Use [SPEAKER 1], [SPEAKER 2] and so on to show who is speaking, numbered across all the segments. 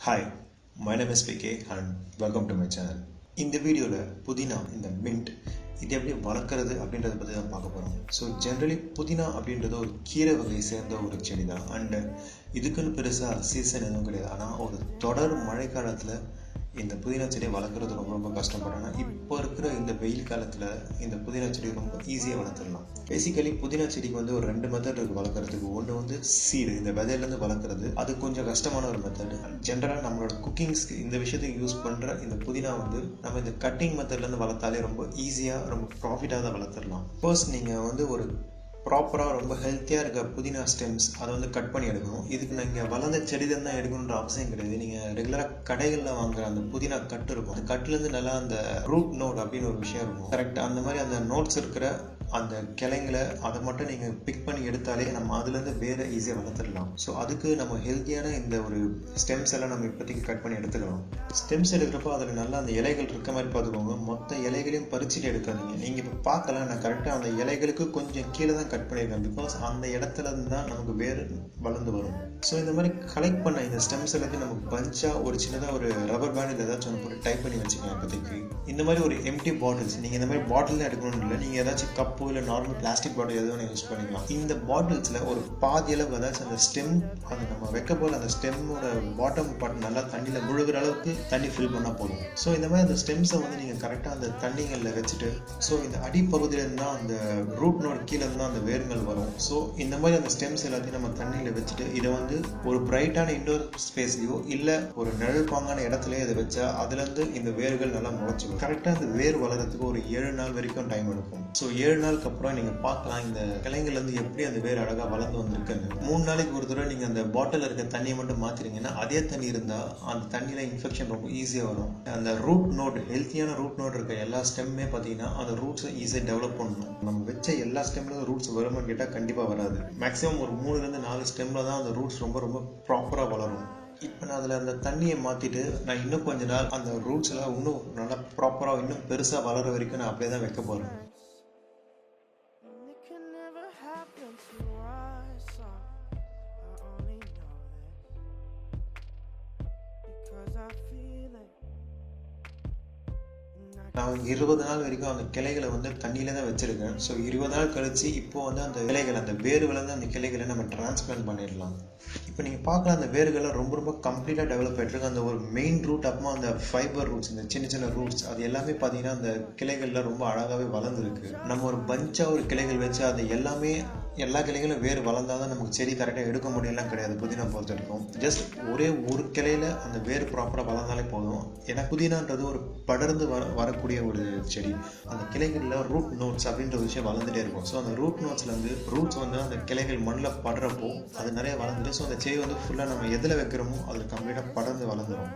[SPEAKER 1] Hi, my name is PK and welcome to my channel. இந்த வீடியோவில் புதினா இந்த மின்ட் இது எப்படி வளர்க்குறது அப்படின்றத பற்றி தான் பார்க்க போகிறோம். ஸோ ஜென்ரலி புதினா அப்படின்றது ஒரு கீரை வகையை சேர்ந்த ஒரு செடி தான். அண்டு இதுக்குன்னு பெருசாக சீசன் எதுவும் கிடையாது. ஆனால் ஒரு தொடர் மழைக்காலத்தில் இந்த புதினா செடியை வளர்க்குறது ரொம்ப ரொம்ப கஷ்டப்படும். ஆனால் இப்போ இருக்கிற இந்த வெயில் காலத்தில் இந்த புதினா செடி ரொம்ப ஈஸியாக வளர்த்துடலாம். பேசிக்கலி புதினா செடிக்கு ஒரு 2 மெத்தட் இருக்குது வளர்க்குறதுக்கு. ஒன்று சீடு, இந்த விதையிலேருந்து வளர்க்குறது. அது கொஞ்சம் கஷ்டமான ஒரு மெத்தட். ஜென்ரலாக நம்மளோட குக்கிங்ஸ்க்கு இந்த விஷயத்துக்கு யூஸ் பண்ணுற இந்த புதினா நம்ம இந்த கட்டிங் மெத்தட்லேருந்து வளர்த்தாலே ரொம்ப ஈஸியாக ரொம்ப ப்ராஃபிட்டாக தான் வளர்த்துடலாம். ஃபர்ஸ்ட் நீங்கள் ஒரு ப்ராப்பராக ரொம்ப ஹெல்த்தியாக இருக்க புதினா ஸ்டெம்ஸ் அதை கட் பண்ணி எடுக்கணும். இதுக்கு நீங்கள் வளர்ந்த செடியிலேருந்து தான் எடுக்கணுன்ற அவசியம் கிடையாது. நீங்கள் ரெகுலராக கடைகளில் வாங்குற அந்த புதினா கட்டு இருக்கும், அந்த கட்டுலேருந்து நல்லா அந்த ரூட் நோட் அப்படின்னு ஒரு விஷயம் இருக்கும். கரெக்டாக அந்த மாதிரி அந்த நோட்ஸ் இருக்கிற அந்த கிளைங்களை அதை மட்டும் நீங்கள் பிக் பண்ணி எடுத்தாலே நம்ம அதுலேருந்து வேறு ஈஸியாக வளர்த்துடலாம். ஸோ அதுக்கு நம்ம ஹெல்த்தியான இந்த ஒரு ஸ்டெம்ஸ் எல்லாம் நம்ம இப்போதைக்கு கட் பண்ணி எடுத்துக்கலாம். ஸ்டெம்ஸ் எடுக்கிறப்போ அதில் நல்லா அந்த இலைகள் இருக்க மாதிரி பார்த்துக்கோங்க. மொத்த இலைகளையும் பறிச்சுட்டு எடுக்காதீங்க. நீங்கள் இப்போ பார்க்கலாம், நான் கரெக்டாக அந்த இலைகளுக்கு கொஞ்சம் கீழே தான் கட் பண்ணியிருக்கேன். பிகாஸ் அந்த இடத்துல இருந்து தான் நமக்கு வேறு வளர்ந்து வரும். ஸோ இந்த மாதிரி கலெக்ட் பண்ண இந்த ஸ்டெம்ஸ் எல்லாத்தையும் நமக்கு பஞ்சாக ஒரு சின்னதாக ஒரு ரப்பர் பேண்ட் ஏதாச்சும் ஒன்று போட்டு டைப் பண்ணி வச்சுக்கலாம். இப்போதைக்கு இந்த மாதிரி ஒரு எம்டி பாட்டில்ஸ், நீங்கள் இந்த மாதிரி பாட்டில் தான் எடுக்கணும்னு இல்லை, நீங்கள் ஏதாச்சும் கப்பு இல்லை நார்மல் பிளாஸ்டிக் பாட்டில் எதுவும் யூஸ் பண்ணிக்கலாம். இந்த பாட்டில்ஸில் ஒரு பாதி அளவு ஏதாச்சும் அந்த ஸ்டெம், அந்த நம்ம வைக்க போல அந்த ஸ்டெம்மோட பாட்டம் பார்ட் நல்லா தண்ணியில் முழுகிற அளவுக்கு தண்ணி ஃபில் பண்ணால் போதும். ஸோ இந்த மாதிரி அந்த ஸ்டெம்ஸை நீங்கள் கரெக்டாக அந்த தண்ணிகளில் வச்சுட்டு, ஸோ இந்த அடிப்பகுதியிலேருந்து தான் அந்த ரூட் நோட் கீழே இருந்தால் அந்த வேர்கள் வரும். ஸோ இந்த மாதிரி அந்த ஸ்டெம்ஸ் எல்லாத்தையும் நம்ம தண்ணியில் வச்சுட்டு இதை ஒரு பிரைட்டான இன்டோர் ஸ்பேஸ்லையோ இல்லை ஒரு நிழல் பாங்கான இடத்துலையோ இதை வச்சா அதுலேருந்து இந்த வேர்கள் நல்லா முளைச்சிடும். கரெக்டாக அந்த வேர் வளர்கிறதுக்கு ஒரு 7 நாள் வரைக்கும் டைம் எடுக்கும். ஸோ 7 நாளுக்கு அப்புறம் நீங்கள் பார்க்கலாம் இந்த கிளைங்கள்லேருந்து எப்படி அந்த வேர் அழகாக வளர்ந்து வந்திருக்குன்னு. 3 நாளைக்கு ஒரு தடவை நீங்கள் அந்த பாட்டில் இருக்க தண்ணியை மட்டும் மாற்றினீங்கன்னா அதே தண்ணி இருந்தால் அந்த தண்ணியில் இன்ஃபெக்ஷன் ரொம்ப ஈஸியாக வரும். அந்த ரூட் நோட், ஹெல்த்தியான ரூட் நோட் இருக்க எல்லா ஸ்டெம்மே பார்த்தீங்கன்னா அந்த ரூட்ஸை ஈஸியாக டெவலப் பண்ணணும். நம்ம வச்ச எல்லா ஸ்டெம்ல ரூட்ஸ் வருமானு கேட்டால் கண்டிப்பாக வராது. மேக்ஸிமம் ஒரு 3-4 ஸ்டெம்ல தான் அந்த ரூட்ஸ் ரொம்ப ரொம்ப ப்ராப்பராக வளரும். இப்போ நான் அதில் அந்த தண்ணியை மாற்றிட்டு நான் இன்னும் கொஞ்ச நாள் அந்த ரூட்ஸ் எல்லாம் இன்னும் நல்லா ப்ராப்பராக இன்னும் பெருசாக வளர வரைக்கும் நான் அப்படியே தான் வைக்க போகிறேன். நான் 20 நாள் வரைக்கும் அந்த கிளைகளை தண்ணியில தான் வச்சிருக்கேன். ஸோ 20 நாள் கழிச்சு இப்போ அந்த கிளைகள், அந்த வேர்கள்லேருந்து அந்த கிளைகளை நம்ம டிரான்ஸ்பிளான்ட் பண்ணிடலாம். இப்போ நீங்கள் பார்க்கலாம், அந்த வேர்கள்லாம் ரொம்ப ரொம்ப கம்ப்ளீட்டாக டெவலப் ஆகிட்டு இருக்கு. அந்த ஒரு மெயின் ரூட், அப்புறமா அந்த ஃபைபர் ரூட்ஸ், இந்த சின்ன சின்ன ரூட்ஸ், அது எல்லாமே பார்த்தீங்கன்னா அந்த கிளைகள்லாம் ரொம்ப அழகாகவே வளர்ந்துருக்கு. நம்ம ஒரு பஞ்சாக ஒரு கிளைகள் வச்சு அது எல்லா கிளைகளும் வேறு வளர்ந்தால் தான் நமக்கு செடி கரெக்டாக எடுக்க முடியலாம் கிடையாது. புதினா பொறுத்த வரைக்கும் ஜஸ்ட் ஒரே ஒரு கிளையில் அந்த வேர் ப்ராப்பராக வளர்ந்தாலே போதும். ஏன்னா புதினான்றது ஒரு படர்ந்து வரக்கூடிய ஒரு செடி. அந்த கிளைகளில் ரூட் நோட்ஸ் அப்படின்ற ஒரு விஷயம் வளர்ந்துட்டே இருக்கும். ஸோ அந்த ரூட் நோட்ஸ்லேருந்து ரூட்ஸ் அந்த கிளைகள் மண்ணில் படுறப்போ அது நிறைய வளர்ந்துட்டு, ஸோ அந்த செடி ஃபுல்லாக நம்ம எதில் வைக்கிறோமோ அதில் கம்ப்ளீட்டாக படர்ந்து வளர்ந்துடும்.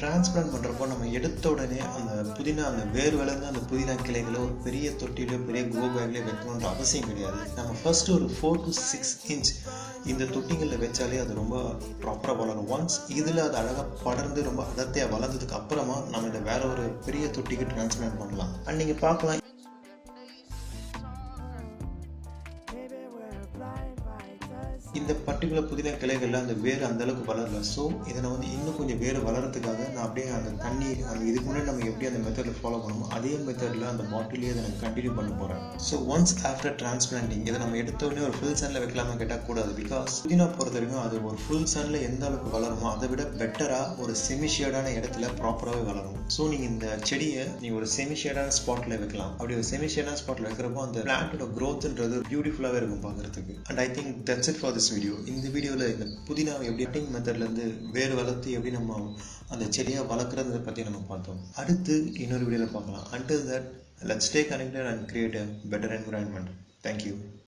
[SPEAKER 1] டிரான்ஸ்பிளான்ட் பண்ணுறப்போ நம்ம எடுத்த உடனே அந்த புதினா, அந்த வேர் வளர்ந்து அந்த புதினா கிளைகளை ஒரு பெரிய தொட்டிலையோ பெரிய க்ரோ பேக்லேயோ வைக்கணுன்ற அவசியம் கிடையாது. நம்ம ஃபர்ஸ்ட் ஒரு 4 to 6 inch இந்த தொட்டிகளில் வச்சாலே அது ரொம்ப ப்ராப்பராக வளரும். ஒன்ஸ் இதில் அது அழகாக படர்ந்து ரொம்ப அடர்த்தியாக வளர்ந்ததுக்கு அப்புறமா நம்ம இதை வேற ஒரு பெரிய தொட்டிக்கு டிரான்ஸ்பிளான்ட் பண்ணலாம். அண்ட் நீங்கள் பார்க்கலாம், இந்த பர்டிகுலர் புதினா கிளைகளில் அந்த வேர் அந்த அளவுக்கு வளரல. ஸோ இதை இன்னும் கொஞ்சம் வேறு வளர்கிறதுக்காக நான் அப்படியே அந்த தண்ணி, அந்த இதுக்கு முன்னாடி நம்ம எப்படி அந்த மெத்தடில் ஃபாலோ பண்ணணுமோ அதே மெத்தடில் அந்த பாட்டிலே இதை நான் கண்டினியூ பண்ண போகிறேன். ஸோ ஒன்ஸ் ஆஃப்டர் டிரான்ஸ்பிளான்டிங் இதை நம்ம எடுத்த உடனே ஒரு ஃபுல் சன்னில் வைக்கலாமா கேட்டால் கூடாது. பிகாஸ் புதினா பொறுத்த வரைக்கும் அது ஒரு ஃபுல் சன்னில் எந்த அளவுக்கு வளருமோ அதை விட பெட்டராக ஒரு செமிஷேடான இடத்துல ப்ராப்பராகவே வளரும். ஸோ நீங்கள் இந்த செடியை நீங்கள் ஒரு செமிஷேடான ஸ்பாட்டில் வைக்கலாம். அப்படி ஒரு செமிஷேடான ஸ்பாட்டில் வைக்கிறப்போ அந்த பிளான்ட்டோட க்ரோத்ன்றது பியூட்டிஃபுல்லாகவே இருக்கும் பார்க்குறதுக்கு. And I think that's it for this video. இந்த வீடியோவில் இந்த புதினாவை எப்படி கட்டிங் மெத்தட்லேருந்து வேறு வளர்த்து எப்படி நம்ம அந்த செடியை வளர்க்குறதை பற்றி நம்ம பார்த்தோம். அடுத்து இன்னொரு வீடியோவில் பார்க்கலாம். Until that, let's stay connected and create a better environment. Thank you.